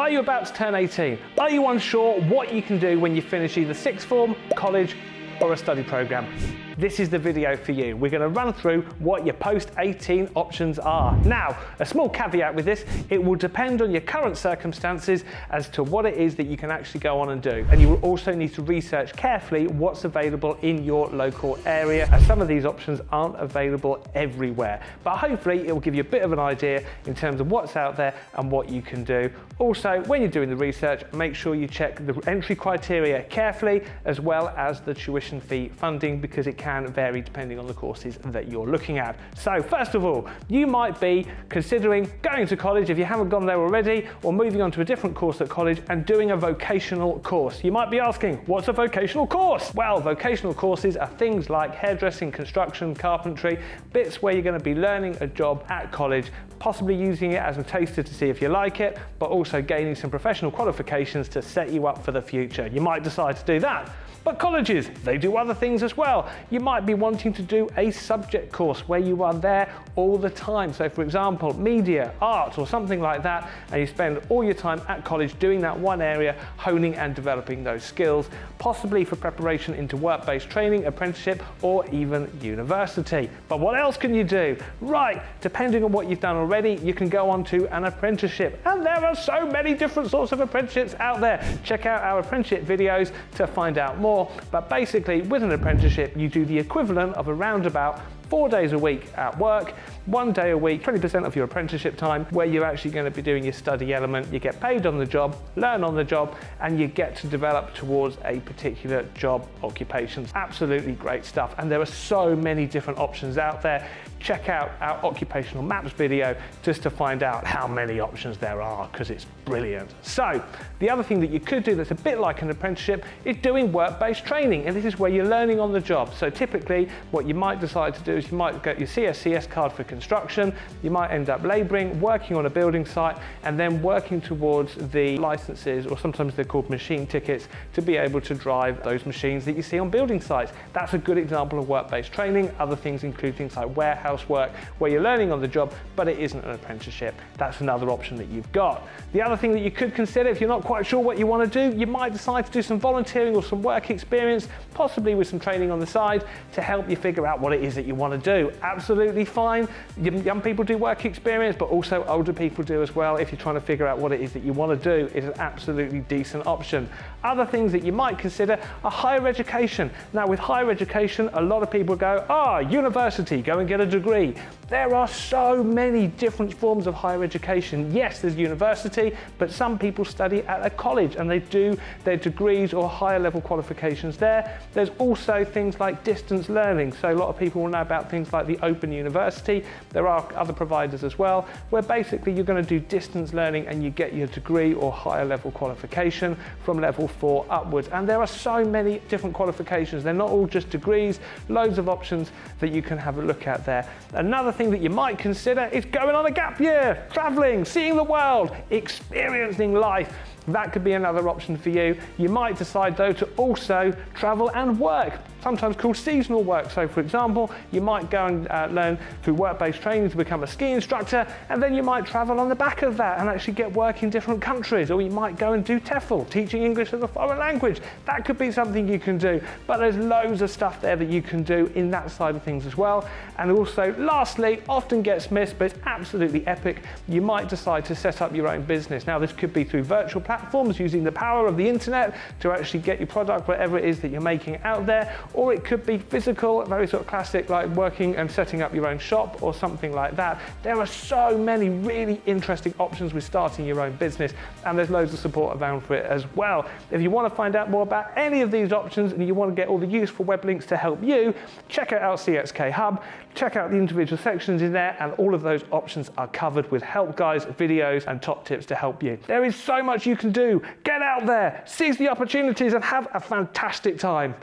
Are you about to turn 18? Are you unsure what you can do when you finish either sixth form, college, or a study program? This is the video for you. We're going to run through what your post-18 options are. Now, a small caveat with this, it will depend on your current circumstances as to what it is that you can actually go on and do. And you will also need to research carefully what's available in your local area, as some of these options aren't available everywhere. But hopefully it will give you a bit of an idea in terms of what's out there and what you can do. Also, when you're doing the research, make sure you check the entry criteria carefully, as well as the tuition fee funding, because it can vary depending on the courses that you're looking at. So first of all, you might be considering going to college if you haven't gone there already, or moving on to a different course at college and doing a vocational course. You might be asking, what's a vocational course? Well, vocational courses are things like hairdressing, construction, carpentry, bits where you're going to be learning a job at college, possibly using it as a taster to see if you like it, but also gaining some professional qualifications to set you up for the future. You might decide to do that. But colleges, they do other things as well. You might be wanting to do a subject course where you are there all the time. So for example, media, art, or something like that, and you spend all your time at college doing that one area, honing and developing those skills, possibly for preparation into work-based training, apprenticeship, or even university. But what else can you do? Right, depending on what you've done already, you can go on to an apprenticeship. And there are so many different sorts of apprenticeships out there. Check out our apprenticeship videos to find out more. But basically, with an apprenticeship, you do the equivalent of around about 4 days a week at work, 1 day a week, 20% of your apprenticeship time, where you're actually going to be doing your study element. You get paid on the job, learn on the job, and you get to develop towards a particular job occupation. Absolutely great stuff. And there are so many different options out there. Check out our occupational maps video just to find out how many options there are, because it's brilliant. So the other thing that you could do that's a bit like an apprenticeship is doing work-based training, and this is where you're learning on the job. So typically what you might decide to do is you might get your CSCS card for construction, you might end up labouring, working on a building site, and then working towards the licenses, or sometimes they're called machine tickets, to be able to drive those machines that you see on building sites. That's a good example of work-based training. Other things include things like warehouse work, where you're learning on the job, but it isn't an apprenticeship. That's another option that you've got. The other thing that you could consider, if you're not quite sure what you want to do, you might decide to do some volunteering or some work experience, possibly with some training on the side, to help you figure out what it is that you want to do. Absolutely fine. Young people do work experience, but also older people do as well. If you're trying to figure out what it is that you want to do, it's an absolutely decent option. Other things that you might consider are higher education. Now, with higher education, a lot of people go, university, go and get a degree. There are so many different forms of higher education. Yes, there's university, but some people study at a college and they do their degrees or higher level qualifications there. There's also things like distance learning. So a lot of people will know about things like the Open University. There are other providers as well, where basically you're going to do distance learning and you get your degree or higher level qualification from level 4 upwards. And there are so many different qualifications. They're not all just degrees, loads of options that you can have a look at there. Another thing that you might consider is going on a gap year, traveling, seeing the world, experiencing life. That could be another option for you. You might decide though to also travel and work, sometimes called seasonal work. So for example, you might go and learn through work-based training to become a ski instructor, and then you might travel on the back of that and actually get work in different countries. Or you might go and do TEFL, teaching English as a foreign language. That could be something you can do, but there's loads of stuff there that you can do in that side of things as well. And also, lastly, often gets missed, but it's absolutely epic, you might decide to set up your own business. Now, this could be through virtual platforms, using the power of the internet to actually get your product, whatever it is that you're making out there, or it could be physical, very sort of classic, like working and setting up your own shop or something like that. There are so many really interesting options with starting your own business, and there's loads of support around for it as well. If you want to find out more about any of these options and you want to get all the useful web links to help you, check out our CXK Hub, check out the individual sections in there, and all of those options are covered with help guides, videos, and top tips to help you. There is so much you can do. Get out there, seize the opportunities, and have a fantastic time.